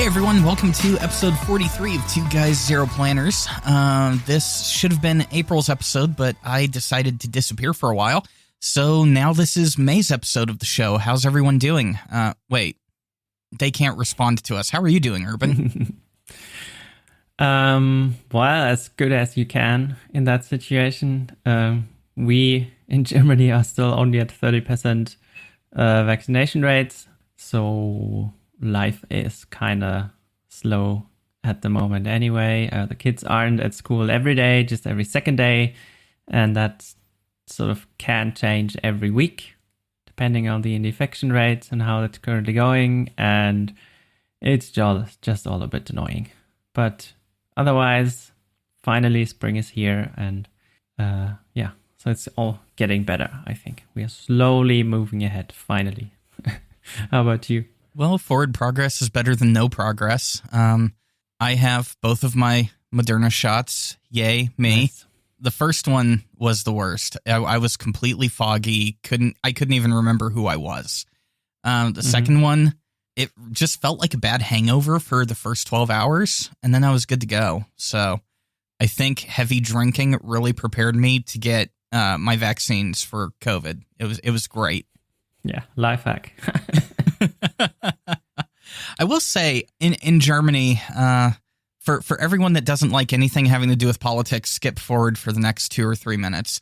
Hey everyone, welcome to episode 43 of Two Guys, Zero Planners. This should have been April's episode, but I decided to disappear for a while. So now this is May's episode of the show. How's everyone doing? Wait, they can't respond to us. How are you doing, Urban? Well, as good as you can in that situation. We in Germany are still only at 30% vaccination rates, so life is kind of slow at the moment anyway. The kids aren't at school every day, just every second day, and that sort of can change every week depending on the infection rates and how it's currently going, and it's just all a bit annoying. But otherwise, finally spring is here, and so it's all getting better, I think. We are slowly moving ahead, finally. How about you? Well, forward progress is better than no progress. I have both of my Moderna shots. Yay, me. Nice. The first one was the worst. I was completely foggy. I couldn't even remember who I was. The second one, it just felt like a bad hangover for the first 12 hours, and then I was good to go. So I think heavy drinking really prepared me to get my vaccines for COVID. It was great. Yeah, life hack. I will say in Germany, for everyone that doesn't like anything having to do with politics, skip forward for the next 2 or 3 minutes.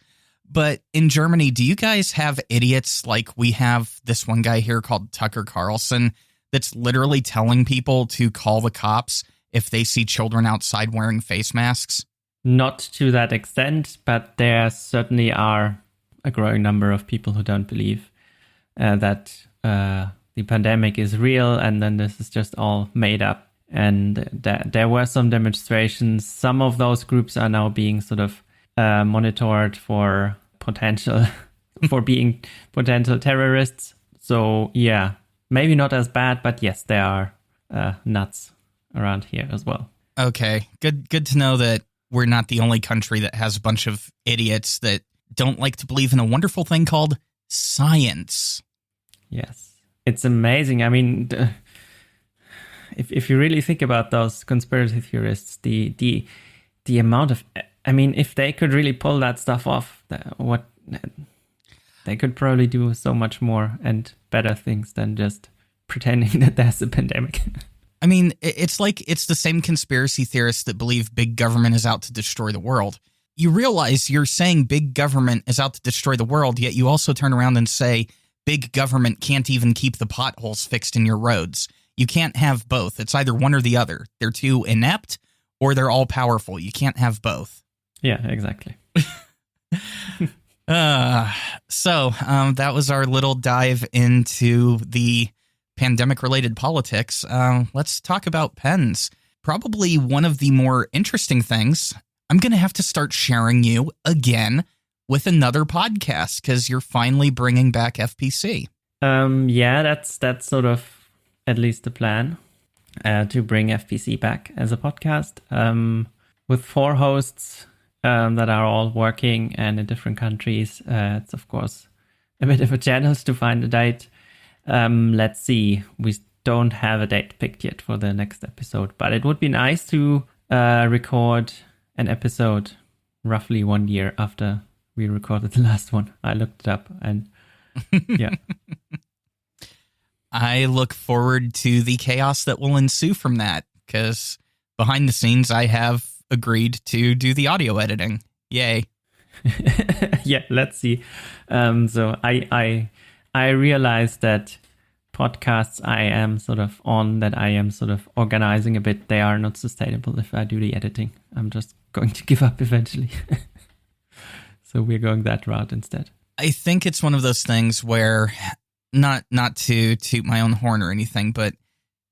But in Germany, do you guys have idiots like we have this one guy here called Tucker Carlson that's literally telling people to call the cops if they see children outside wearing face masks? Not to that extent, but there certainly are a growing number of people who don't believe that the pandemic is real, and then this is just all made up. And there were some demonstrations. Some of those groups are now being sort of monitored for being potential terrorists. So yeah, maybe not as bad, but yes, there are nuts around here as well. Okay, good to know that we're not the only country that has a bunch of idiots that don't like to believe in a wonderful thing called science. Yes. It's amazing. I mean, if you really think about those conspiracy theorists, the amount of, I mean, if they could really pull that stuff off, they could probably do so much more and better things than just pretending that there's a pandemic. I mean, it's like it's the same conspiracy theorists that believe big government is out to destroy the world. You realize you're saying big government is out to destroy the world, yet you also turn around and say big government can't even keep the potholes fixed in your roads. You can't have both. It's either one or the other. They're too inept or they're all powerful. You can't have both. Yeah, exactly. So that was our little dive into the pandemic-related politics. Let's talk about pens. Probably one of the more interesting things. I'm going to have to start sharing you again with another podcast because you're finally bringing back FPC. Yeah, that's sort of at least the plan, to bring FPC back as a podcast, with 4 hosts that are all working and in different countries. It's of course a bit of a challenge to find a date. Let's see. We don't have a date picked yet for the next episode, but it would be nice to record an episode roughly 1 year after we recorded the last one. I looked it up, and yeah. I look forward to the chaos that will ensue from that, because behind the scenes, I have agreed to do the audio editing. Yay. Yeah, let's see. So I realized that podcasts I am sort of organizing a bit, they are not sustainable if I do the editing. I'm just going to give up eventually. So we're going that route instead. I think it's one of those things where, not to toot my own horn or anything, but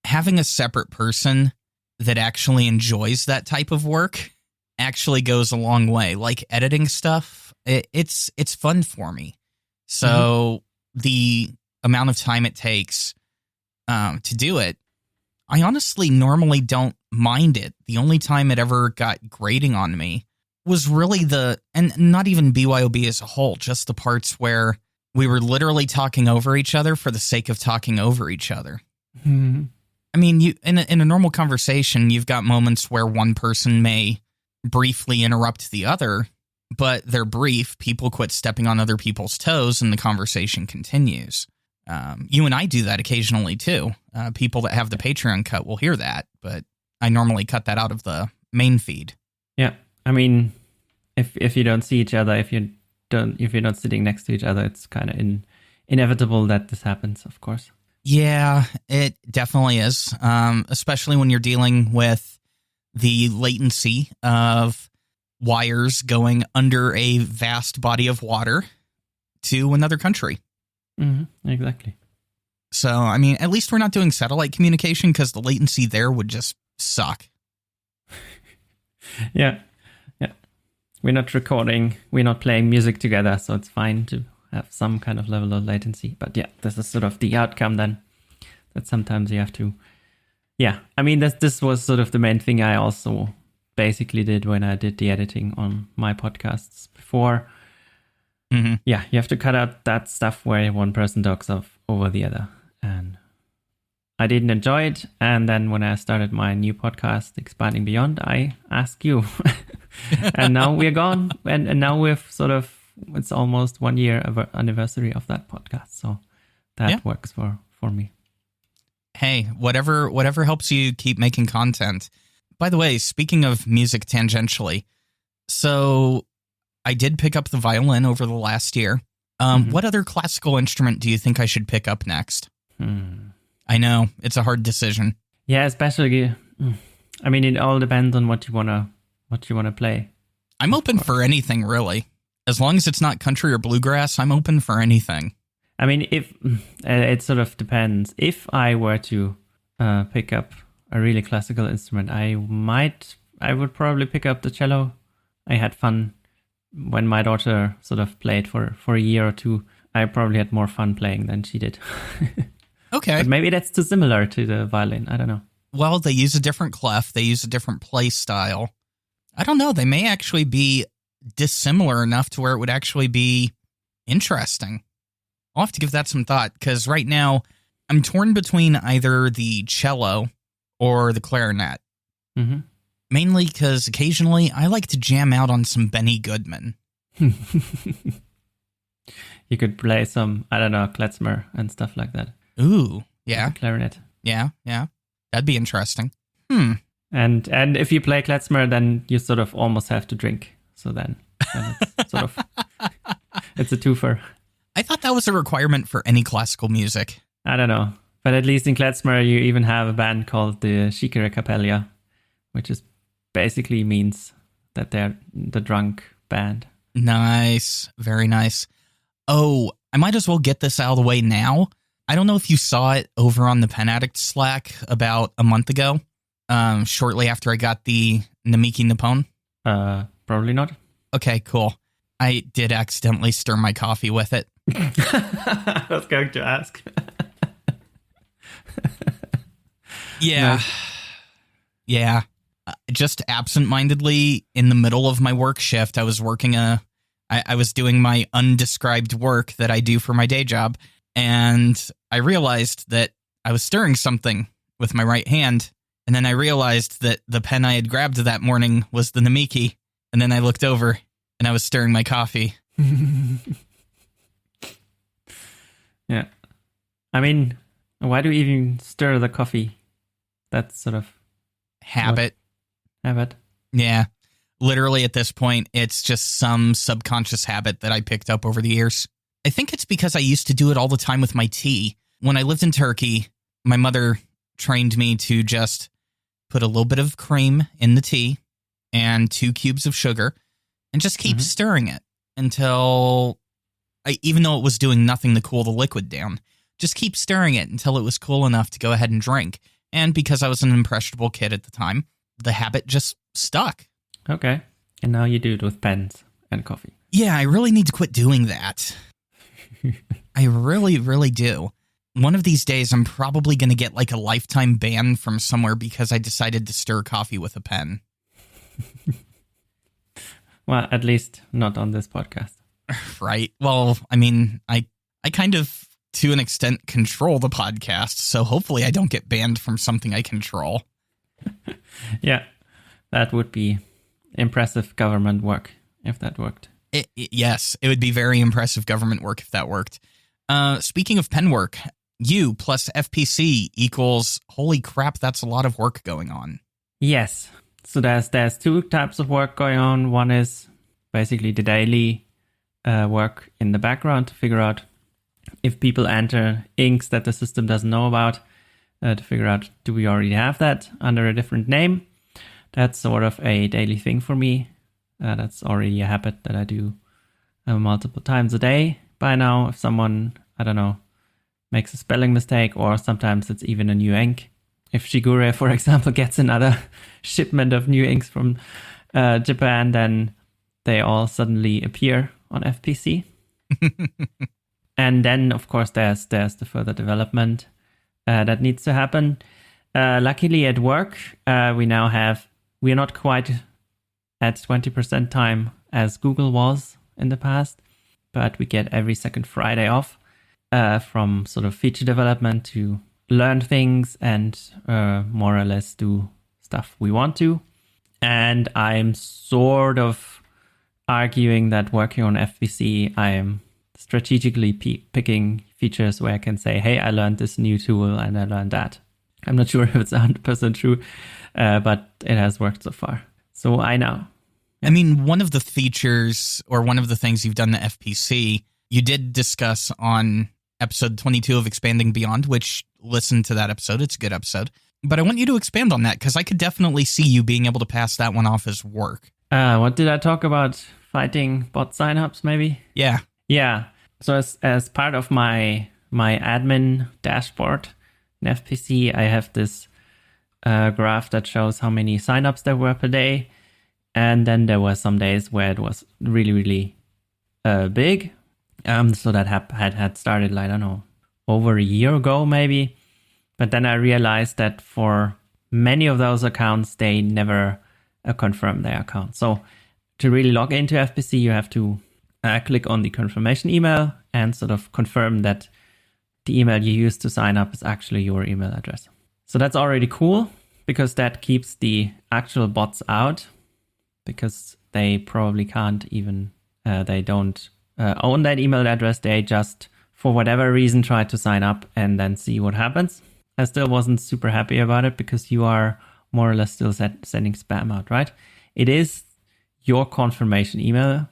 having a separate person that actually enjoys that type of work actually goes a long way. Like editing stuff, it's fun for me. So the amount of time it takes to do it, I honestly normally don't mind it. The only time it ever got grating on me was really and not even BYOB as a whole, just the parts where we were literally talking over each other for the sake of talking over each other. Mm-hmm. I mean, you in a normal conversation, you've got moments where one person may briefly interrupt the other, but they're brief. People quit stepping on other people's toes, and the conversation continues. You and I do that occasionally, too. People that have the Patreon cut will hear that, but I normally cut that out of the main feed. Yeah, I mean, if you don't see each other, if you're not sitting next to each other, it's kind of inevitable that this happens, of course. Yeah, it definitely is, especially when you're dealing with the latency of wires going under a vast body of water to another country. Mm-hmm, exactly. So, I mean, at least we're not doing satellite communication because the latency there would just suck. Yeah. We're not recording, we're not playing music together, so it's fine to have some kind of level of latency. But yeah, this is sort of the outcome then, that sometimes you have to... Yeah, I mean, this was sort of the main thing I also basically did when I did the editing on my podcasts before. Mm-hmm. Yeah, you have to cut out that stuff where one person talks over the other. And I didn't enjoy it. And then when I started my new podcast, Expanding Beyond, I asked you. And now we're gone. And now we've sort of, it's almost 1 year anniversary of that podcast. So that works for me. Hey, whatever helps you keep making content. By the way, speaking of music tangentially, so I did pick up the violin over the last year. What other classical instrument do you think I should pick up next? I know, it's a hard decision. Yeah, especially, I mean, it all depends on what you wanna play. I'm open for anything, really. As long as it's not country or bluegrass, I'm open for anything. I mean, if it sort of depends. If I were to pick up a really classical instrument, I would probably pick up the cello. I had fun when my daughter sort of played for a year or two. I probably had more fun playing than she did. Okay. But maybe that's too similar to the violin. I don't know. Well, they use a different clef. They use a different play style. I don't know. They may actually be dissimilar enough to where it would actually be interesting. I'll have to give that some thought, because right now I'm torn between either the cello or the clarinet. Mm-hmm. Mainly because occasionally I like to jam out on some Benny Goodman. You could play some, I don't know, klezmer and stuff like that. Ooh, yeah. Clarinet. Yeah. That'd be interesting. And if you play klezmer, then you sort of almost have to drink. So then it's sort of, it's a twofer. I thought that was a requirement for any classical music. I don't know. But at least in klezmer, you even have a band called the Shikere Capella, which is basically means that they're the drunk band. Nice. Very nice. Oh, I might as well get this out of the way now. I don't know if you saw it over on the Pen Addict Slack about a month ago, shortly after I got the Namiki Nippon. Probably not. Okay, cool. I did accidentally stir my coffee with it. I was going to ask. Yeah. Nice. Yeah. Just absentmindedly in the middle of my work shift, I was doing my undescribed work that I do for my day job, and I realized that I was stirring something with my right hand, and then I realized that the pen I had grabbed that morning was the Namiki, and then I looked over and I was stirring my coffee. Yeah. I mean, why do you even stir the coffee? That's sort of habit. Habit. Yeah. Literally at this point, it's just some subconscious habit that I picked up over the years. I think it's because I used to do it all the time with my tea. When I lived in Turkey, my mother trained me to just put a little bit of cream in the tea and 2 cubes of sugar and just keep stirring it until, even though it was doing nothing to cool the liquid down, just keep stirring it until it was cool enough to go ahead and drink. And because I was an impressionable kid at the time, the habit just stuck. Okay. And now you do it with pens and coffee. Yeah, I really need to quit doing that. I really, really do. One of these days, I'm probably going to get like a lifetime ban from somewhere because I decided to stir coffee with a pen. Well, at least not on this podcast. Right. Well, I mean, I kind of to an extent, control the podcast. So hopefully I don't get banned from something I control. Yeah, that would be impressive government work if that worked. Yes, it would be very impressive government work if that worked. Speaking of pen work, U plus FPC equals, holy crap, that's a lot of work going on. Yes. So there's two types of work going on. One is basically the daily work in the background to figure out if people enter inks that the system doesn't know about, to figure out, do we already have that under a different name? That's sort of a daily thing for me. That's already a habit that I do multiple times a day by now. If someone, I don't know, makes a spelling mistake, or sometimes it's even a new ink. If Shigure, for example, gets another shipment of new inks from Japan, then they all suddenly appear on FPC. And then, of course, there's the further development that needs to happen. Luckily at work, we're not quite at 20% time as Google was in the past, but we get every second Friday off from sort of feature development to learn things and more or less do stuff we want to. And I'm sort of arguing that working on FPC, I am strategically picking features where I can say, hey, I learned this new tool and I learned that. I'm not sure if it's 100% true, but it has worked so far. So I know. I mean, one of the features or one of the things you've done to FPC, you did discuss on episode 22 of Expanding Beyond, which listen to that episode. It's a good episode. But I want you to expand on that because I could definitely see you being able to pass that one off as work. What did I talk about? Fighting bot signups, maybe? Yeah. Yeah. So as part of my admin dashboard in FPC, I have this graph that shows how many signups there were per day. And then there were some days where it was really, really big. So that had started, I don't know, over a year ago maybe. But then I realized that for many of those accounts, they never confirmed their account. So to really log into FPC, you have to click on the confirmation email and sort of confirm that the email you used to sign up is actually your email address. So that's already cool because that keeps the actual bots out, because they probably can't even, they don't own that email address. They just, for whatever reason, try to sign up and then see what happens. I still wasn't super happy about it because you are more or less still sending spam out, right? It is your confirmation email,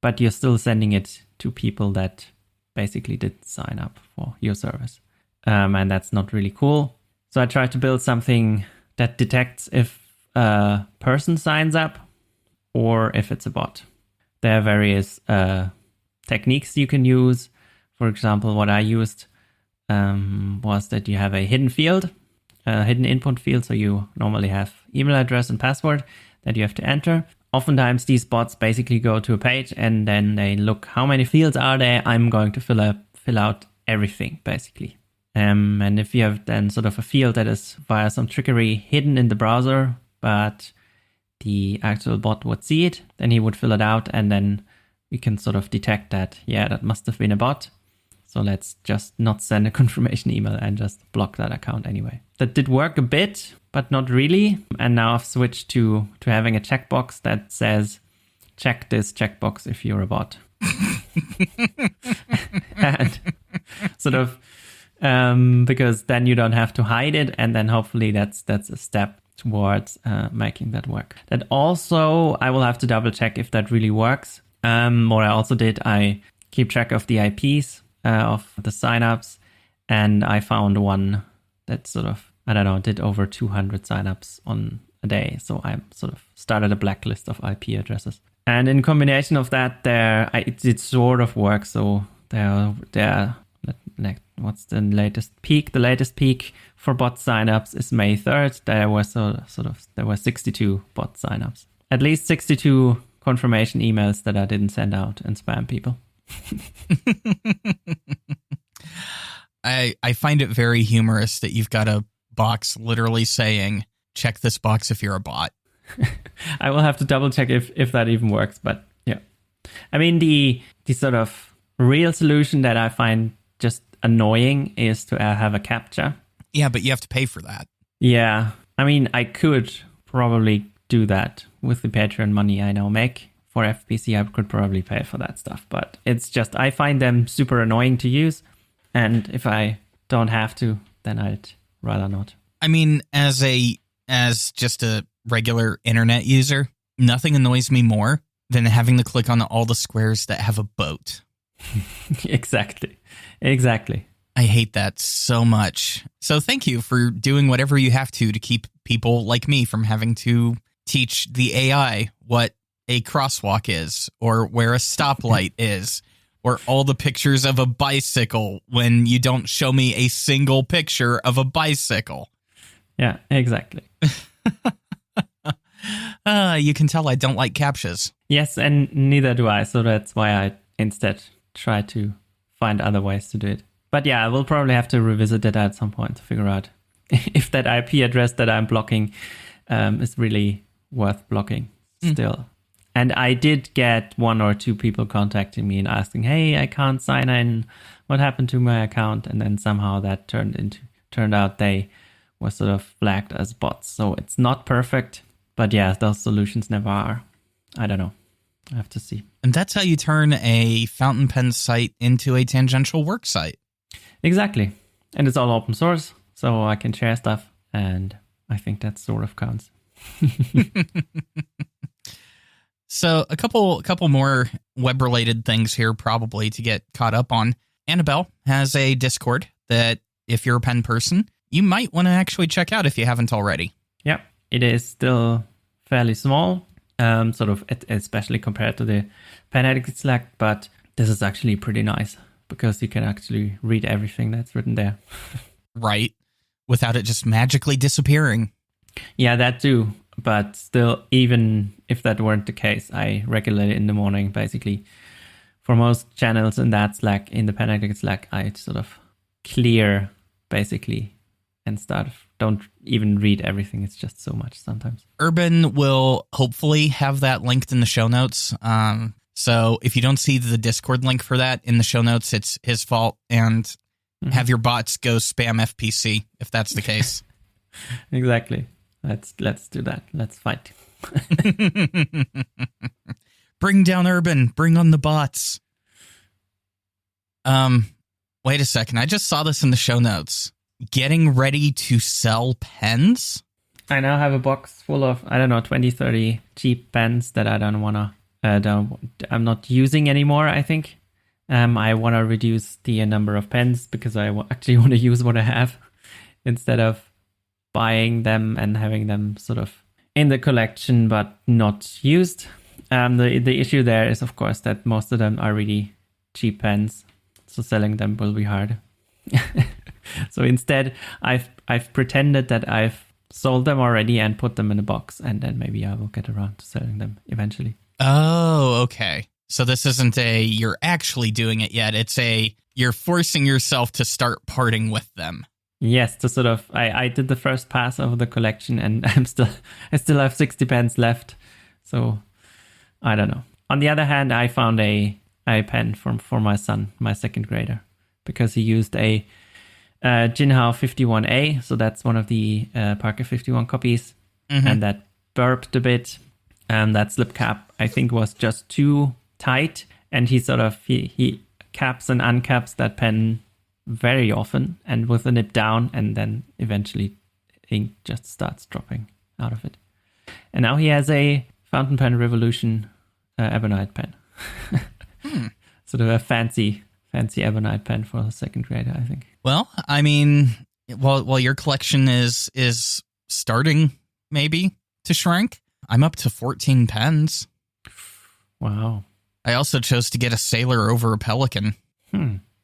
but you're still sending it to people that basically did sign up for your service. And that's not really cool. So I tried to build something that detects if a person signs up or if it's a bot. There are various techniques you can use. For example, what I used was that you have a hidden field, a hidden input field. So you normally have email address and password that you have to enter. Oftentimes these bots basically go to a page and then they look, how many fields are there? I'm going to fill out everything basically. And if you have then sort of a field that is via some trickery hidden in the browser, but the actual bot would see it, then he would fill it out, and then we can sort of detect that, yeah, that must have been a bot. So let's just not send a confirmation email and just block that account anyway. That did work a bit, but not really. And now I've switched to having a checkbox that says, check this checkbox if you're a bot. And sort of, because then you don't have to hide it. And then hopefully that's a step towards making that work. That also, I will have to double check if that really works. What I also did, I keep track of the IPs of the signups, and I found one that sort of, I don't know, did over 200 signups on a day. So I sort of started a blacklist of IP addresses. And in combination of that, it sort of works. So what's the latest peak? The latest peak for bot signups is May 3rd. There were 62 bot signups. At least 62 confirmation emails that I didn't send out and spam people. I find it very humorous that you've got a box literally saying, check this box if you're a bot. I will have to double check if that even works, but yeah. I mean, the sort of real solution that I find just annoying is to have a captcha. Yeah, but you have to pay for that. Yeah. I mean, I could probably do that with the Patreon money I now make. For FPC, I could probably pay for that stuff. But it's just, I find them super annoying to use. And if I don't have to, then I'd rather not. I mean, as just a regular internet user, nothing annoys me more than having to click on all the squares that have a boat. Exactly. I hate that so much. So thank you for doing whatever you have to keep people like me from having to teach the AI what a crosswalk is, or where a stoplight is, or all the pictures of a bicycle when you don't show me a single picture of a bicycle. Yeah, exactly. You can tell I don't like captchas. Yes, and neither do I. So that's why I instead try to find other ways to do it. But yeah, I will probably have to revisit it at some point to figure out if that IP address that I'm blocking is really worth blocking still. And I did get 1 or 2 people contacting me and asking, hey, I can't sign in. What happened to my account? And then somehow that turned out they were sort of flagged as bots. So it's not perfect. But yeah, those solutions never are. I don't know. I have to see. And that's how you turn a fountain pen site into a tangential work site. Exactly. And it's all open source, so I can share stuff. And I think that sort of counts. So a couple more web-related things here probably to get caught up on. Annabelle has a Discord that, if you're a pen person, you might want to actually check out if you haven't already. Yeah, it is still fairly small, sort of, especially compared to the Pen Addict Slack, but this is actually pretty nice because you can actually read everything that's written there. Right, without it just magically disappearing. Yeah, that too. But still, even if that weren't the case, I regulate it in the morning, basically. For most channels in that Slack, in the Pen Addict Slack, I sort of clear, basically, and don't even read everything. It's just so much sometimes. Urban will hopefully have that linked in the show notes. So if you don't see the Discord link for that in the show notes, it's his fault. And have your bots go spam FPC if that's the case. Exactly. Let's do that. Let's fight. Bring down Urban. Bring on the bots. Wait a second. I just saw this in the show notes. Getting ready to sell pens? I now have a box full of, 20, 30 cheap pens that I I'm not using anymore, I think. I want to reduce the number of pens because I actually want to use what I have instead of buying them and having them sort of in the collection but not used. The issue there is, of course, that most of them are really cheap pens, so selling them will be hard. So instead, I've pretended that I've sold them already and put them in a box, and then maybe I will get around to selling them eventually. Oh, okay. So this isn't you're actually doing it yet. It's you're forcing yourself to start parting with them. Yes, to sort of, I did the first pass of the collection, and I still have 60 pens left. So I don't know. On the other hand, I found a pen for my son, my second grader, because he used a Jinhao 51A. So that's one of the Parker 51 copies, and that burped a bit. And that slip cap, I think, was just too tight, and he caps and uncaps that pen very often and with the nib down, and then eventually ink just starts dropping out of it. And now he has a Fountain Pen Revolution Ebonite pen. Sort of a fancy Ebonite pen for a second grader, I think. Well, I mean, while your collection is starting maybe to shrink, I'm up to 14 pens. Wow. I also chose to get a Sailor over a Pelican.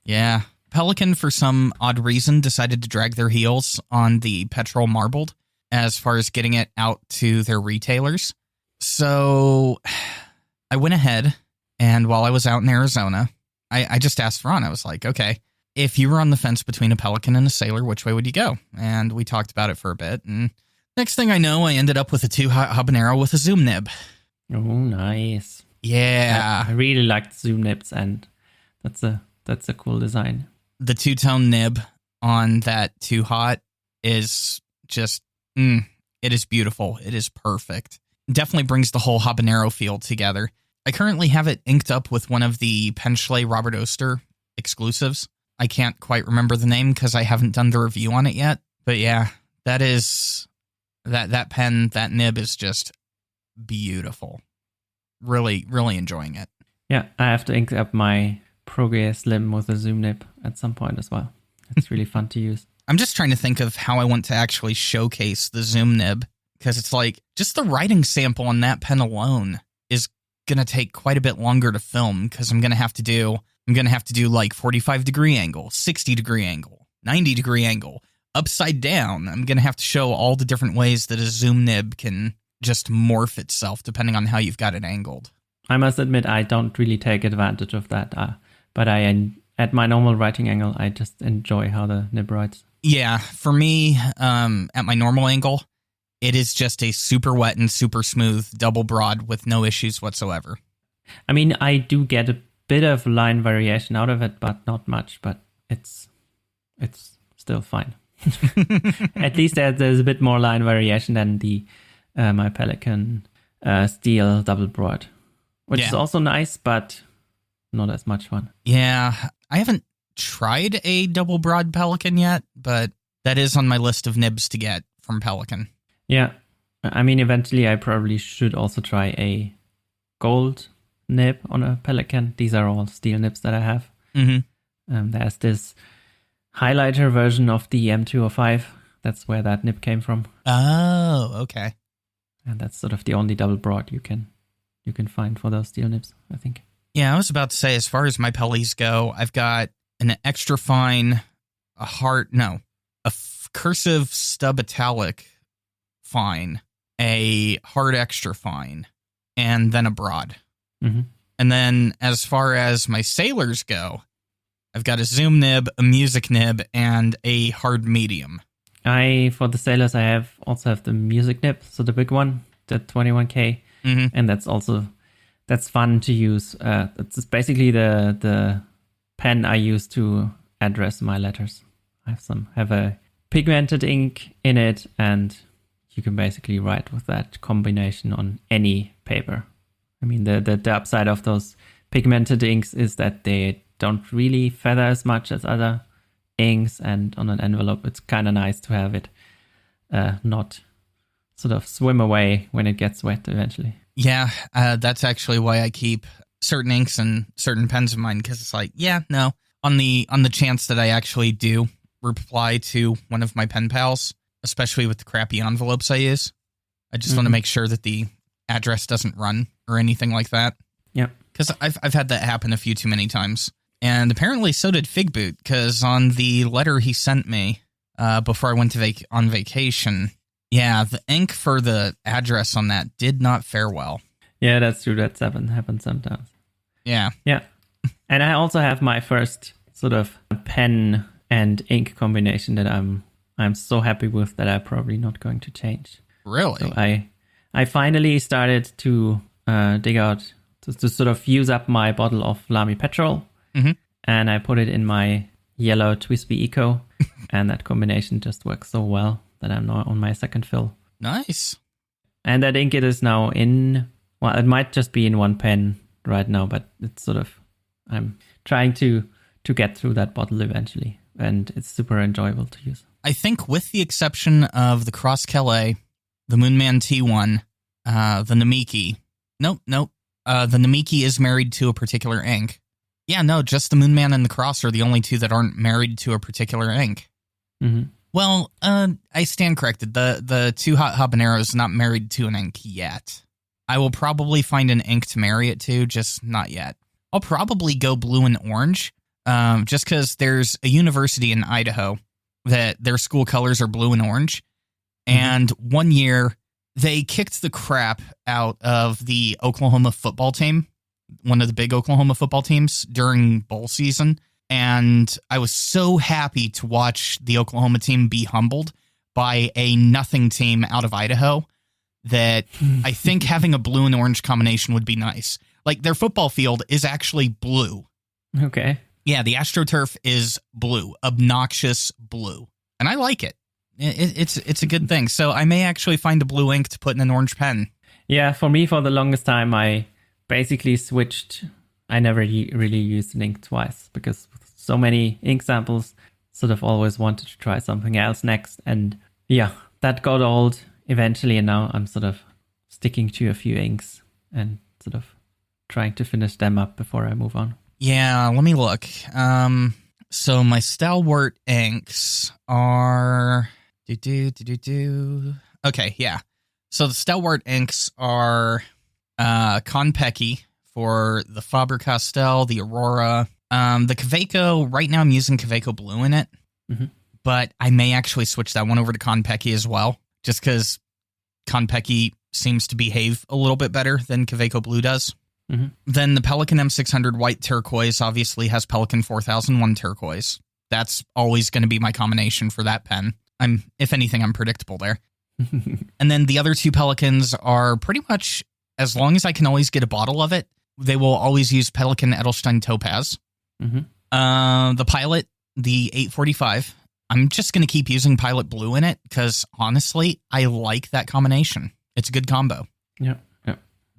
Yeah. Pelican, for some odd reason, decided to drag their heels on the Petrol Marbled as far as getting it out to their retailers. So I went ahead, and while I was out in Arizona, I just asked Ron. I was like, okay, if you were on the fence between a Pelican and a Sailor, which way would you go? And we talked about it for a bit, and next thing I know, I ended up with a 2 habanero with a zoom nib. Oh, nice. Yeah. I really like zoom nibs, and that's a cool design. the two-tone nib on that Too Hot is just, it is beautiful. It is perfect. Definitely brings the whole habanero feel together. I currently have it inked up with one of the Penchley Robert Oster exclusives. I can't quite remember the name because I haven't done the review on it yet. But yeah, that pen, that nib is just beautiful. Really, really enjoying it. Yeah, I have to ink up my Pro Slim with a zoom nib at some point as well. It's really fun to use. I'm just trying to think of how I want to actually showcase the zoom nib, because it's like just the writing sample on that pen alone is going to take quite a bit longer to film, because I'm going to have to do like 45-degree angle, 60-degree angle, 90-degree angle, upside down. I'm going to have to show all the different ways that a zoom nib can just morph itself depending on how you've got it angled. I must admit, I don't really take advantage of that, but at my normal writing angle, I just enjoy how the nib writes. Yeah, for me, at my normal angle, it is just a super wet and super smooth double broad with no issues whatsoever. I mean, I do get a bit of line variation out of it, but not much, but it's still fine. At least there's a bit more line variation than the my Pelican steel double broad, which is also nice, but not as much fun. Yeah, I haven't tried a double broad Pelican yet, but that is on my list of nibs to get from Pelican. Yeah, I mean, eventually I probably should also try a gold nib on a Pelican. These are all steel nibs that I have. Mm-hmm. There's this highlighter version of the M205. That's where that nib came from. Oh, okay. And that's sort of the only double broad you can find for those steel nibs, I think. Yeah, I was about to say, as far as my Pellies go, I've got an extra fine, cursive stub italic fine, a hard extra fine, and then a broad. Mm-hmm. And then as far as my sailors go, I've got a zoom nib, a music nib, and a hard medium. For the sailors, I also have the music nib, so the big one, the 21K, and that's fun to use. It's basically the pen I use to address my letters. I have a pigmented ink in it, and you can basically write with that combination on any paper. I mean, the upside of those pigmented inks is that they don't really feather as much as other inks, and on an envelope it's kind of nice to have it not sort of swim away when it gets wet eventually. Yeah, that's actually why I keep certain inks and certain pens of mine, because it's like, on the chance that I actually do reply to one of my pen pals, especially with the crappy envelopes I use, I just want to make sure that the address doesn't run or anything like that. Yeah, because I've had that happen a few too many times. And apparently so did Figboot, because on the letter he sent me before I went on vacation, the ink for the address on that did not fare well. Yeah, that's true. That happens sometimes. Yeah. Yeah. And I also have my first sort of pen and ink combination that I'm so happy with that I'm probably not going to change. Really? So I finally started to dig out, to sort of use up my bottle of Lamy Petrol. Mm-hmm. And I put it in my yellow Twisby Eco, and that combination just works so well that I'm now on my second fill. Nice. And that ink, it is now in, it might just be in one pen right now, but it's sort of, I'm trying to get through that bottle eventually, and it's super enjoyable to use. I think with the exception of the Cross Calais, the Moonman T1, the Namiki. Nope. The Namiki is married to a particular ink. Yeah, no, just the Moonman and the Cross are the only two that aren't married to a particular ink. Mm-hmm. Well, I stand corrected. The Too Hot Habanero is not married to an ink yet. I will probably find an ink to marry it to, just not yet. I'll probably go blue and orange, just because there's a university in Idaho that their school colors are blue and orange. Mm-hmm. And one year, they kicked the crap out of the Oklahoma football team, one of the big Oklahoma football teams, during bowl season. And I was so happy to watch the Oklahoma team be humbled by a nothing team out of Idaho that I think having a blue and orange combination would be nice. Like, their football field is actually blue. Okay. Yeah, the AstroTurf is blue, obnoxious blue, and I like it. It's a good thing. So I may actually find a blue ink to put in an orange pen. Yeah, for me, for the longest time, I basically switched. I never really used an ink twice because with so many ink samples, sort of always wanted to try something else next. And yeah, that got old eventually, and now I'm sort of sticking to a few inks and sort of trying to finish them up before I move on. Yeah, let me look. So my Stalwart inks are... Okay, yeah. So the Stalwart inks are Konpeki for the Faber-Castell, the Aurora. The Kaweco, right now I'm using Kaweco Blue in it, but I may actually switch that one over to Konpeki as well, just because Konpeki seems to behave a little bit better than Kaweco Blue does. Then the Pelikan M600 White Turquoise obviously has Pelikan 4001 Turquoise. That's always going to be my combination for that pen. If anything, I'm predictable there. And then the other two Pelikans are pretty much, as long as I can always get a bottle of it, they will always use Pelikan Edelstein Topaz. The Pilot, the 845, I'm just going to keep using Pilot Blue in it because, honestly, I like that combination. It's a good combo. Yeah.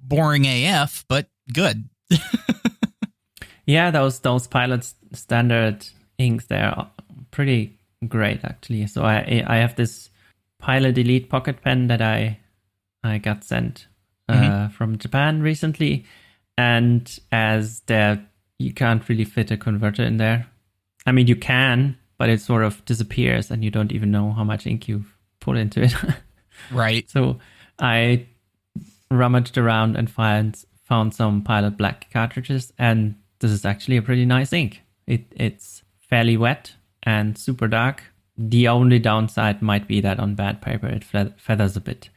Boring AF, but good. Yeah, those Pilot standard inks, they're pretty great, actually. So I have this Pilot Elite pocket pen that I got sent from Japan recently, and as you can't really fit a converter in there. I mean, you can, but it sort of disappears, and you don't even know how much ink you've put into it. Right. So I rummaged around and found some Pilot Black cartridges, and this is actually a pretty nice ink. It's fairly wet and super dark. The only downside might be that on bad paper it feathers a bit,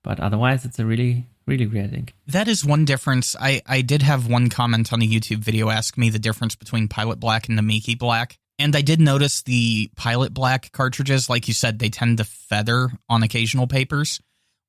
but otherwise it's a really, really great ink. That is one difference. I did have one comment on a YouTube video ask me the difference between Pilot Black and Namiki Black, and I did notice the Pilot Black cartridges, like you said, they tend to feather on occasional papers,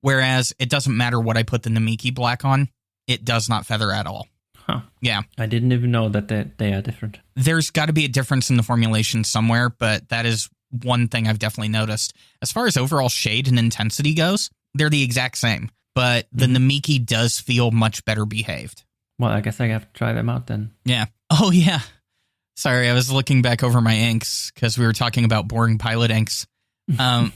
whereas it doesn't matter what I put the Namiki Black on, it does not feather at all. Huh. Yeah. I didn't even know that they are different. There's got to be a difference in the formulation somewhere, but that is one thing I've definitely noticed. As far as overall shade and intensity goes, they're the exact same, but the Namiki does feel much better behaved. Well, I guess I have to try them out then. Yeah. Oh, yeah. Sorry, I was looking back over my inks because we were talking about boring Pilot inks. I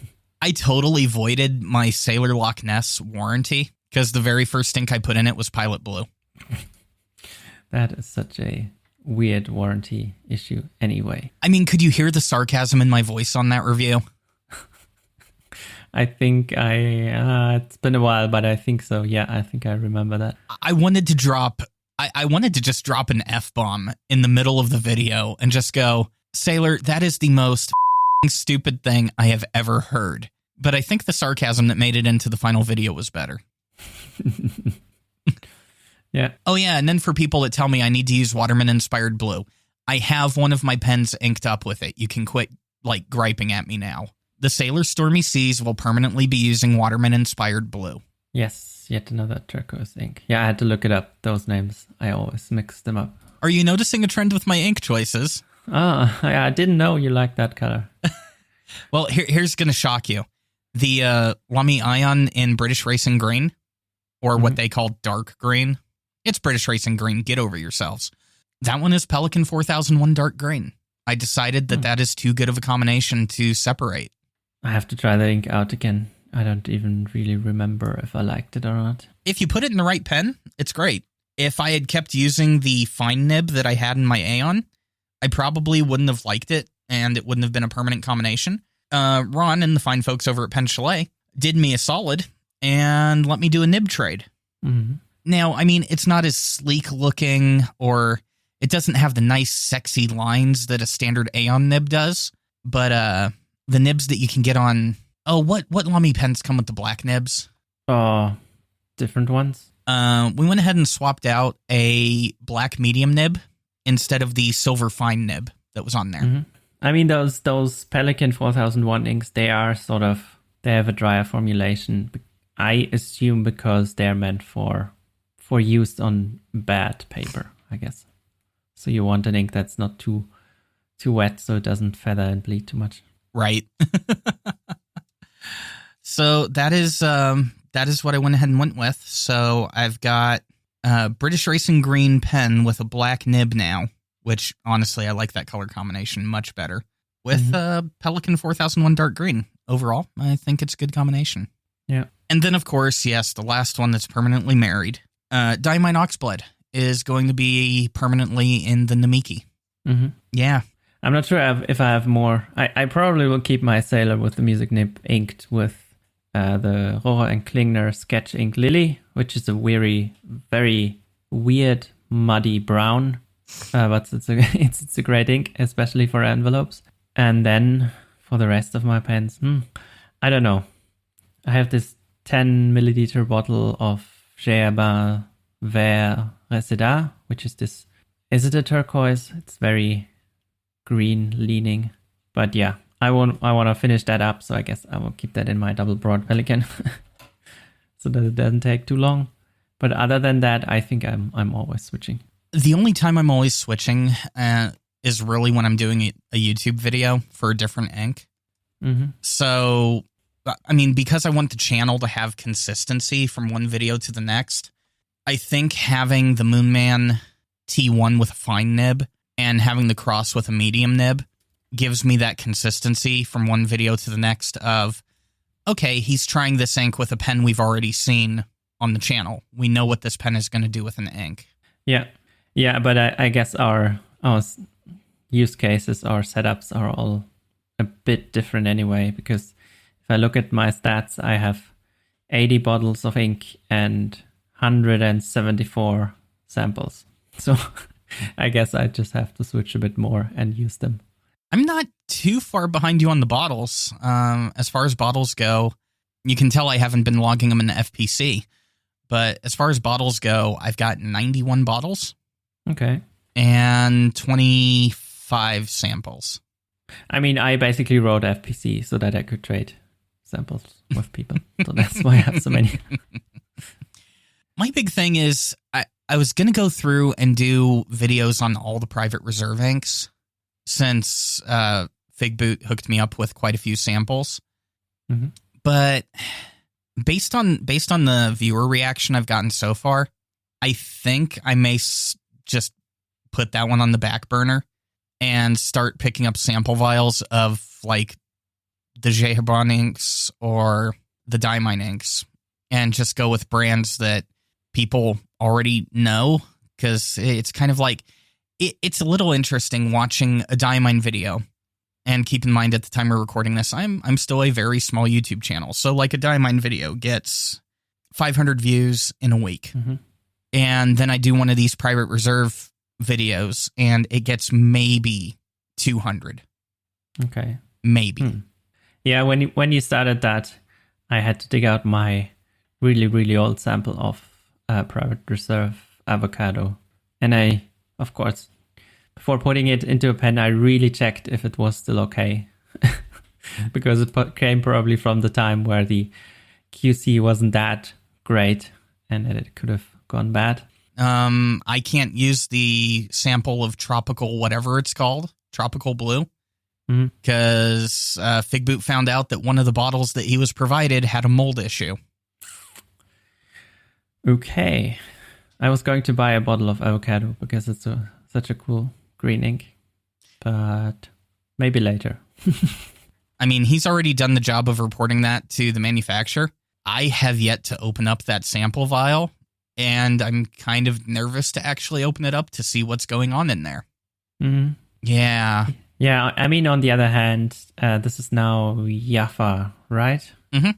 totally voided my Sailor Loch Ness warranty because the very first ink I put in it was Pilot Blue. That is such a weird warranty issue anyway. I mean, could you hear the sarcasm in my voice on that review? I think it's been a while, but I think so. Yeah, I think I remember that. I wanted to just drop an F-bomb in the middle of the video and just go, Sailor, that is the most stupid thing I have ever heard. But I think the sarcasm that made it into the final video was better. Yeah. Oh, yeah, and then for people that tell me I need to use Waterman-inspired blue, I have one of my pens inked up with it. You can quit, griping at me now. The Sailor Stormy Seas will permanently be using Waterman-inspired blue. Yes, yet another turquoise ink. Yeah, I had to look it up. Those names, I always mix them up. Are you noticing a trend with my ink choices? I didn't know you liked that color. Well, here's going to shock you. The Lamy Ion in British Racing Green, or what they call dark green. It's British Racing Green. Get over yourselves. That one is Pelikan 4001 dark green. I decided that is too good of a combination to separate. I have to try the ink out again. I don't even really remember if I liked it or not. If you put it in the right pen, it's great. If I had kept using the fine nib that I had in my Aeon, I probably wouldn't have liked it, and it wouldn't have been a permanent combination. Ron and the fine folks over at Pen Chalet did me a solid and let me do a nib trade. Mm-hmm. Now, I mean, it's not as sleek looking, or it doesn't have the nice, sexy lines that a standard Aeon nib does, but the nibs that you can get on... Oh, what Lamy pens come with the black nibs? Oh, different ones? We went ahead and swapped out a black medium nib instead of the silver fine nib that was on there. Mm-hmm. I mean, those Pelikan 4001 inks, they have a drier formulation. I assume because they're meant for use on bad paper, I guess. So you want an ink that's not too wet, so it doesn't feather and bleed too much. Right. So that is what I went ahead and went with. So I've got a British Racing Green pen with a black nib now, which honestly I like that color combination much better. With Pelikan 4001 dark green. Overall, I think it's a good combination. Yeah. And then, of course, yes, the last one that's permanently married. Diamine Oxblood is going to be permanently in the Namiki. Mm-hmm. Yeah. I'm not sure if I have more. I probably will keep my Sailor with the music nib inked with the Rohrer and Klingner Sketch Ink Lily, which is a very weird, muddy brown. But it's a great ink, especially for envelopes. And then for the rest of my pens, I don't know. I have this 10 milliliter bottle of Gerber Vert Reseda, which is this. Is it a turquoise? It's very green leaning. But yeah, I want to finish that up, so I guess I will keep that in my double broad Pelikan so that it doesn't take too long. But other than that, I think I'm always switching. The only time I'm always switching is really when I'm doing a YouTube video for a different ink. Mm-hmm. So, I mean, because I want the channel to have consistency from one video to the next, I think having the Moonman T1 with a fine nib and having the Cross with a medium nib gives me that consistency from one video to the next of, okay, he's trying this ink with a pen we've already seen on the channel. We know what this pen is going to do with an ink. Yeah, but I guess our use cases, our setups are all a bit different anyway, because if I look at my stats, I have 80 bottles of ink and 174 samples. So I guess I just have to switch a bit more and use them. I'm not too far behind you on the bottles. As far as bottles go, you can tell I haven't been logging them in the FPC. But as far as bottles go, I've got 91 bottles. Okay. And 25 samples. I mean, I basically wrote FPC so that I could trade samples with people. So that's why I have so many. My big thing is I was going to go through and do videos on all the private reserve inks since Figboot hooked me up with quite a few samples. Mm-hmm. But based on the viewer reaction I've gotten so far, I think I may just put that one on the back burner and start picking up sample vials of like the Jeherbon inks or the Diamine inks and just go with brands that people already know, because it's kind of like it's a little interesting watching a Diamine video. And keep in mind, at the time we're recording this, I'm still a very small YouTube channel. So like a Diamine video gets 500 views in a week. Mm-hmm. And then I do one of these private reserve videos and it gets maybe 200. Okay. Maybe. Yeah, when you started that, I had to dig out my really, really old sample of private reserve avocado. And I, of course, before putting it into a pen, I really checked if it was still okay. Because it came probably from the time where the QC wasn't that great and that it could have gone bad. I can't use the sample of tropical, whatever it's called, tropical blue, because Figboot found out that one of the bottles that he was provided had a mold issue. Okay. I was going to buy a bottle of avocado because it's such a cool green ink, but maybe later. I mean, he's already done the job of reporting that to the manufacturer. I have yet to open up that sample vial, and I'm kind of nervous to actually open it up to see what's going on in there. Mm-hmm. Yeah. Yeah, I mean, on the other hand, this is now Jaffa, right? Mm-hmm.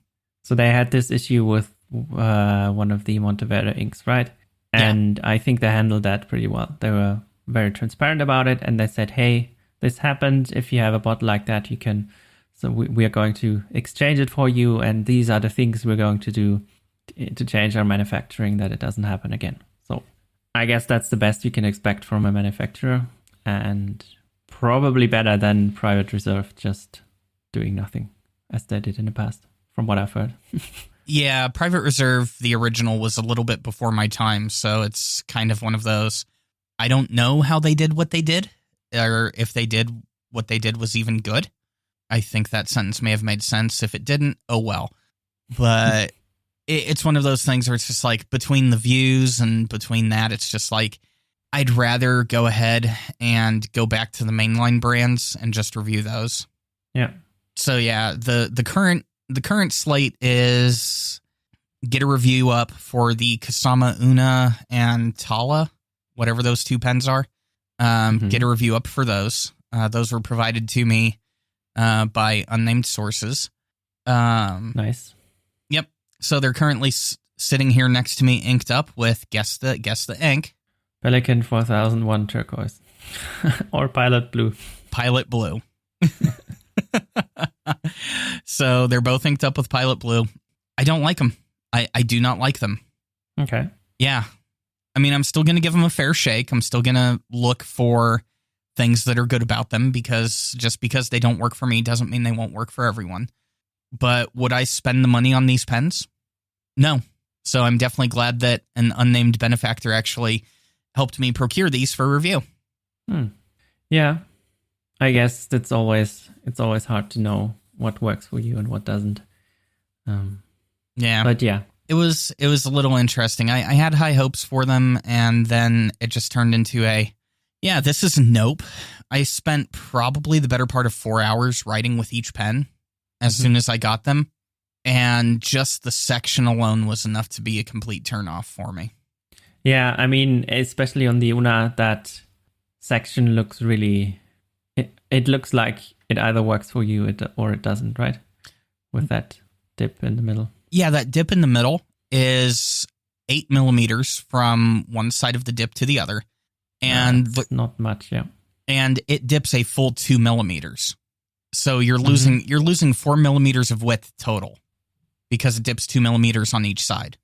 So they had this issue with one of the Monteverde inks, right? And I think they handled that pretty well. They were very transparent about it, and they said, hey, this happened. If you have a bottle like that, you can... So we are going to exchange it for you, and these are the things we're going to do to change our manufacturing, that it doesn't happen again. So I guess that's the best you can expect from a manufacturer, and probably better than private reserve just doing nothing, as they did in the past, from what I've heard. Yeah, private reserve, the original, was a little bit before my time, so it's kind of one of those. I don't know how they did what they did, or if they did what they did was even good. I think that sentence may have made sense. If it didn't, oh well. But it's one of those things where it's just like between the views and between that, it's just like I'd rather go ahead and go back to the mainline brands and just review those. Yeah. So yeah, the current slate is get a review up for the Kasama Una and Tala, whatever those two pens are. Get a review up for those. Those were provided to me by unnamed sources. Nice. Yep. So they're currently sitting here next to me, inked up with guess the ink. Pelican 4001 turquoise or Pilot blue. Pilot blue. So they're both inked up with Pilot blue. I don't like them. I do not like them. Okay. Yeah. I mean, I'm still going to give them a fair shake. I'm still going to look for things that are good about them, because just because they don't work for me doesn't mean they won't work for everyone. But would I spend the money on these pens? No. So I'm definitely glad that an unnamed benefactor actually helped me procure these for review. Yeah. I guess it's always hard to know what works for you and what doesn't. Yeah. But yeah. It was a little interesting. I had high hopes for them, and then it just turned into this is nope. I spent probably the better part of 4 hours writing with each pen as soon as I got them, and just the section alone was enough to be a complete turnoff for me. Yeah, I mean, especially on the Una, that section looks really... It looks like it either works for you or it doesn't, right? With that dip in the middle. Yeah, that dip in the middle is 8 millimeters from one side of the dip to the other. And not much, yeah. And it dips a full 2 millimeters. So you're losing 4 millimeters of width total because it dips 2 millimeters on each side.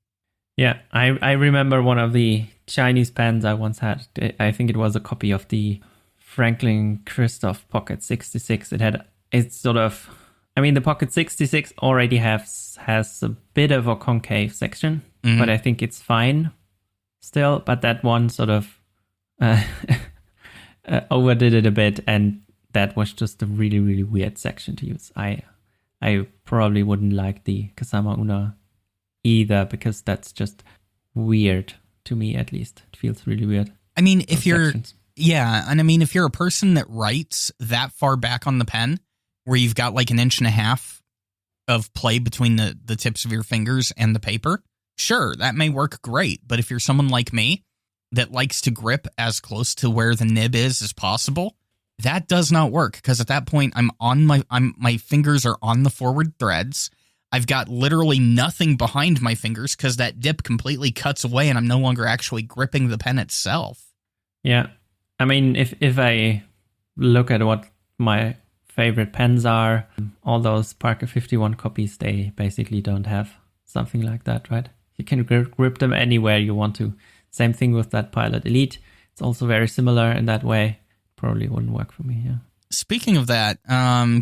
Yeah, I remember one of the Chinese pens I once had. I think it was a copy of the Franklin Christoph Pocket 66. It's sort of... I mean, the Pocket 66 already has a bit of a concave section, but I think it's fine still. But that one sort of overdid it a bit, and that was just a really, really weird section to use. I probably wouldn't like the Kasama Una either, because that's just weird to me, at least. It feels really weird. I mean, if you're a person that writes that far back on the pen, where you've got like an inch and a half of play between the tips of your fingers and the paper, sure, that may work great. But if you're someone like me that likes to grip as close to where the nib is as possible, that does not work, because at that point my fingers are on the forward threads. I've got literally nothing behind my fingers because that dip completely cuts away and I'm no longer actually gripping the pen itself. Yeah. I mean, if I look at what my favorite pens are, all those Parker 51 copies, they basically don't have something like that, right? You can grip them anywhere you want to. Same thing with that Pilot Elite. It's also very similar in that way. Probably wouldn't work for me, yeah. Speaking of that,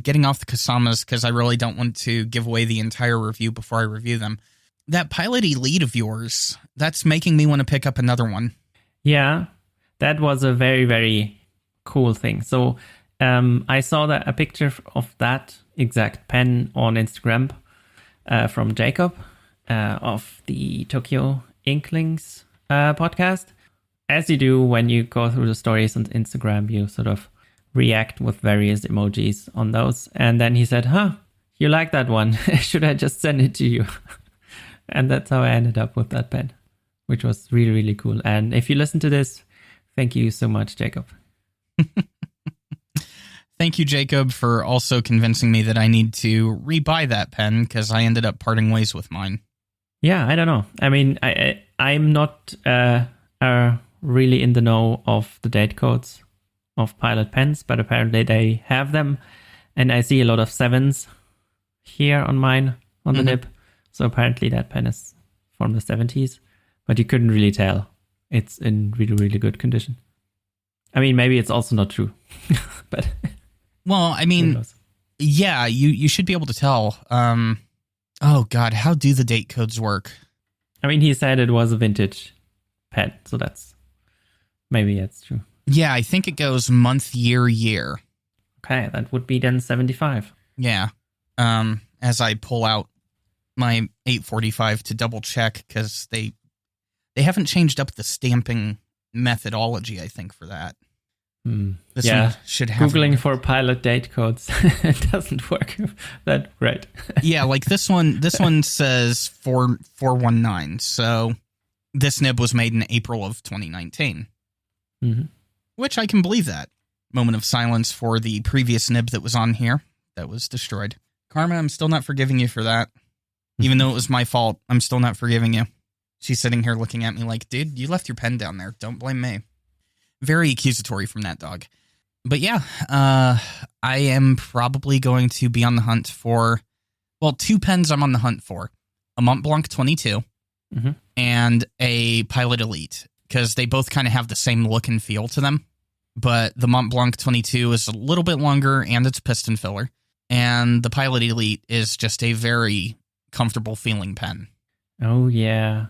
getting off the Kasamas, because I really don't want to give away the entire review before I review them. That Pilot Elite of yours, that's making me want to pick up another one. Yeah. That was a very, very cool thing. So I saw a picture of that exact pen on Instagram from Jacob of the Tokyo Inklings podcast. As you do when you go through the stories on Instagram, you sort of react with various emojis on those. And then he said, you like that one? Should I just send it to you? And that's how I ended up with that pen, which was really, really cool. And if you listen to this, thank you so much, Jacob. Thank you, Jacob, for also convincing me that I need to rebuy that pen, because I ended up parting ways with mine. Yeah, I don't know. I mean, I'm not really in the know of the date codes of Pilot pens, but apparently they have them. And I see a lot of 7s here on mine, on the nib. So apparently that pen is from the 70s, but you couldn't really tell. It's in really, really good condition. I mean, maybe it's also not true, but... Well, I mean, yeah, you should be able to tell. Oh, God, how do the date codes work? I mean, he said it was a vintage pen, so that's Maybe that's true. Yeah, I think it goes month, year, year. Okay, that would be then 75. Yeah. As I pull out my 845 to double check, because they haven't changed up the stamping methodology, I think, for that. This one should have Googling for pilot date codes. It doesn't work that great. Yeah, like this one says 419. So this nib was made in April of 2019. Which I can believe that. Moment of silence for the previous nib that was on here that was destroyed. Karma, I'm still not forgiving you for that. Even though it was my fault, I'm still not forgiving you. She's sitting here looking at me like, dude, you left your pen down there. Don't blame me. Very accusatory from that dog. But yeah, I am probably going to be on the hunt for, well, 2 pens I'm on the hunt for. A Mont Blanc 22 and a Pilot Elite, because they both kind of have the same look and feel to them. But the Mont Blanc 22 is a little bit longer and it's piston filler. And the Pilot Elite is just a very comfortable feeling pen. Oh, yeah.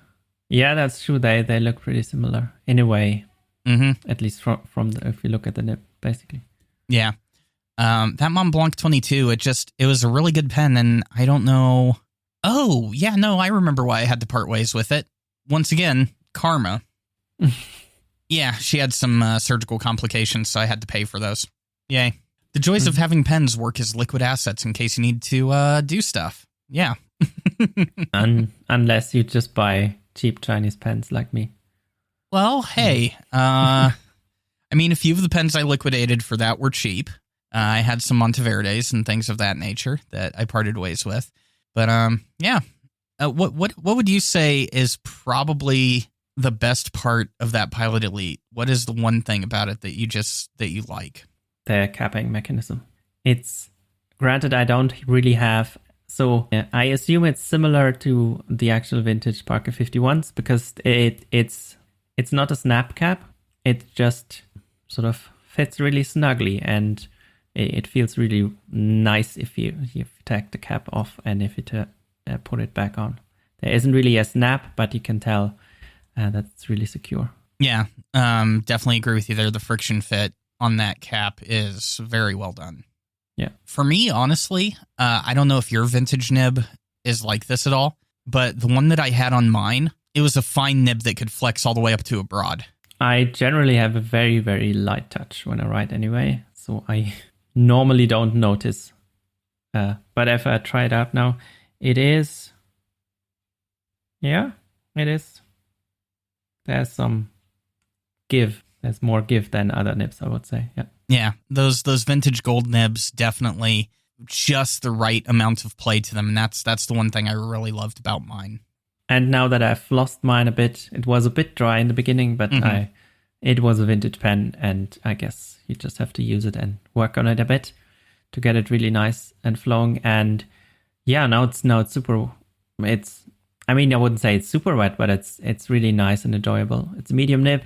Yeah, that's true. They look pretty similar in a way. At least from if you look at the nib, basically. Yeah. That Mont Blanc 22, it was a really good pen, and I don't know. Oh, yeah, no, I remember why I had to part ways with it. Once again, karma. Yeah, she had some surgical complications, so I had to pay for those. Yay. The joys of having pens work as liquid assets in case you need to do stuff. Yeah. Unless you just buy cheap Chinese pens like me. Well, hey, I mean, a few of the pens I liquidated for that were cheap. I had some Monteverdes and things of that nature that I parted ways with. But yeah, what would you say is probably the best part of that Pilot Elite? What is the one thing about it that you like? The capping mechanism. It's granted I don't really have. So I assume it's similar to the actual vintage Parker 51s because it's not a snap cap. It just sort of fits really snugly and it feels really nice if you take the cap off and if you put it back on. There isn't really a snap, but you can tell that's really secure. Yeah, definitely agree with you there. The friction fit on that cap is very well done. Yeah. For me, honestly, I don't know if your vintage nib is like this at all, but the one that I had on mine, it was a fine nib that could flex all the way up to a broad. I generally have a very, very light touch when I write anyway, so I normally don't notice. But if I try it out now, it is... Yeah, it is. There's some give. There's more give than other nibs, I would say. Yeah. Yeah, those vintage gold nibs definitely just the right amount of play to them, and that's the one thing I really loved about mine. And now that I've lost mine a bit, it was a bit dry in the beginning, but it was a vintage pen, and I guess you just have to use it and work on it a bit to get it really nice and flowing. And yeah, now it's super. I mean, I wouldn't say it's super wet, but it's really nice and enjoyable. It's a medium nib,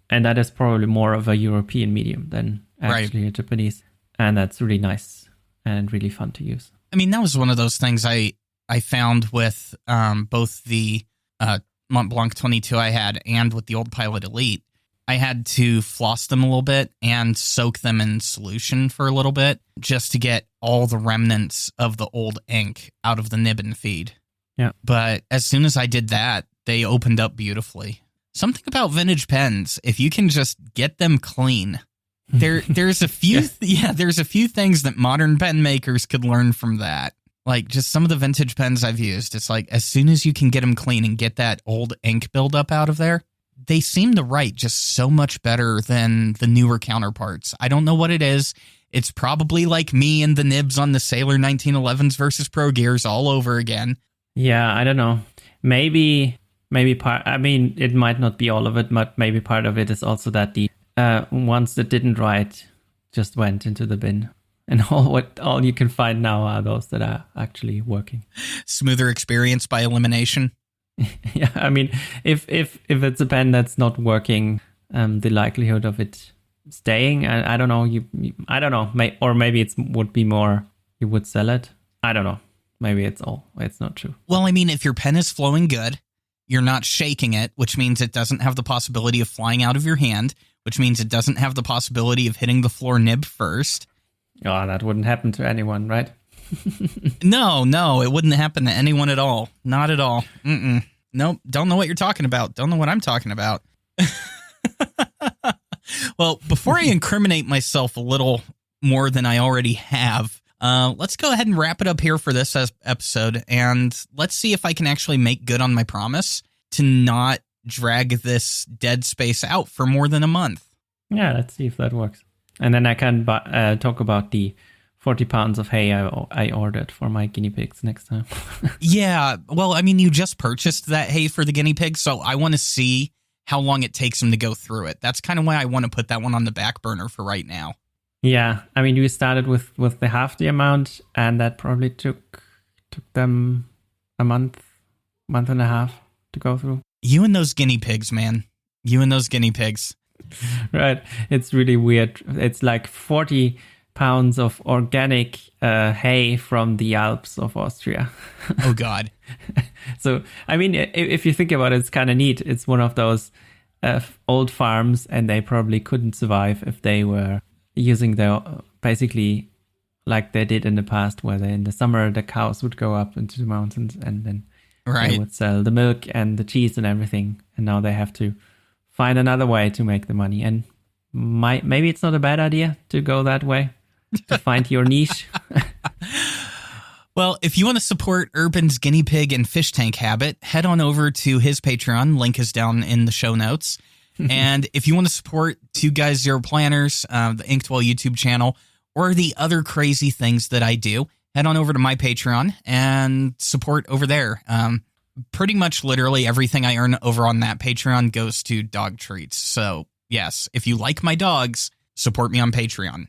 and that is probably more of a European medium than actually a Japanese, and that's really nice and really fun to use. I mean, that was one of those things I found with both the Mont Blanc 22 I had and with the old Pilot Elite. I had to floss them a little bit and soak them in solution for a little bit just to get all the remnants of the old ink out of the nib and feed. Yeah. But as soon as I did that, they opened up beautifully. Something about vintage pens, if you can just get them clean, there's a few there's a few things that modern pen makers could learn from that. Like just some of the vintage pens I've used, it's like as soon as you can get them clean and get that old ink buildup out of there, they seem to write just so much better than the newer counterparts. I don't know what it is. It's probably like me and the nibs on the Sailor 1911s versus Pro Gears all over again. Yeah, I don't know. Maybe part. I mean, it might not be all of it, but maybe part of it is also that the ones that didn't write just went into the bin, and all you can find now are those that are actually working. Smoother experience by elimination. Yeah, I mean, if it's a pen that's not working, the likelihood of it staying, I don't know. I don't know. Or maybe it would be more. You would sell it. I don't know. Maybe it's not true. Well, I mean, if your pen is flowing good You're not shaking it, which means it doesn't have the possibility of flying out of your hand, which means it doesn't have the possibility of hitting the floor nib first. Oh, that wouldn't happen to anyone, right? No, it wouldn't happen to anyone at all. Not at all. Nope, don't know what you're talking about. Don't know what I'm talking about. Well, before I incriminate myself a little more than I already have, let's go ahead and wrap it up here for this episode, and let's see if I can actually make good on my promise to not drag this dead space out for more than a month. Yeah, let's see if that works. And then I can talk about the 40 pounds of hay I ordered for my guinea pigs next time. Yeah, well, I mean, you just purchased that hay for the guinea pigs, so I want to see how long it takes them to go through it. That's kind of why I want to put that one on the back burner for right now. Yeah, I mean, we started with the half the amount, and that probably took them a month and a half to go through. You and those guinea pigs, man. You and those guinea pigs. Right. It's really weird. It's like 40 pounds of organic hay from the Alps of Austria. Oh, God. So, I mean, if you think about it, it's kind of neat. It's one of those old farms, and they probably couldn't survive if they were using their, basically like they did in the past, where in the summer the cows would go up into the mountains and then they would sell the milk and the cheese and everything. And now they have to find another way to make the money. And maybe it's not a bad idea to go that way, to find your niche. Well, if you want to support Urban's guinea pig and fish tank habit, head on over to his Patreon. Link is down in the show notes. And if you want to support Two Guys Zero Planners, the Inktwell YouTube channel, or the other crazy things that I do, head on over to my Patreon and support over there. Pretty much literally everything I earn over on that Patreon goes to dog treats. So, yes, if you like my dogs, support me on Patreon.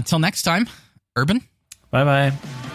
Till next time, Urban. Bye-bye.